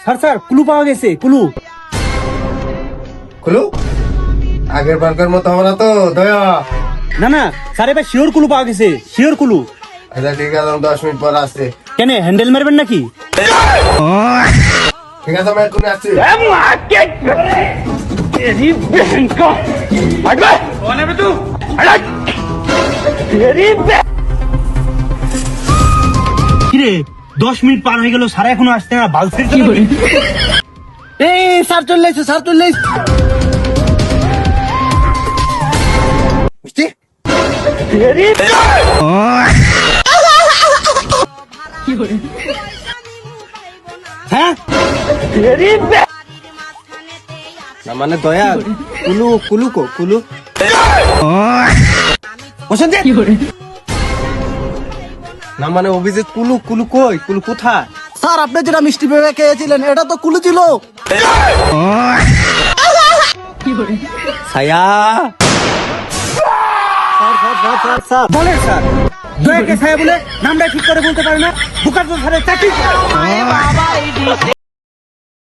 Sir sir clue পাওয়া গেছে, clue. খুলু আগের বারকার মতো হবে না তো দয়া। না না স্যার, এবার শিওর ক্লু পাওয়া গেছে, শিওর ক্লু। আচ্ছা ঠিক আছে, 10 মিনিট পর আসছে। কেন হ্যান্ডেল মারবেন নাকি? ঠিক আছে, আমি এক্ষুনি আসছি। কিরে 10 মিনিট পার হয়ে গেল, স্যার এখনো আসছে না, বাল ফিরছে নাকি? এই স্যার চলে এসেছে, স্যার চলে এসেছে। মিষ্টি হ্যাঁ না মানে দয়া, কুলু কুলু কো কুলু বসেন না মানে অভিজিৎ, কুলু কুলু কই, কুলু কোথায়? স্যার আপনি যেটা মিষ্টি ভেবে খেয়েছিলেন এটা তো কুলু ছিল। ছায়া বলেন স্যার, দয়াকে ছায়া বলে নামটা ঠিক করে বলতে পারে না? বুকার তো স্যারের চাকরি।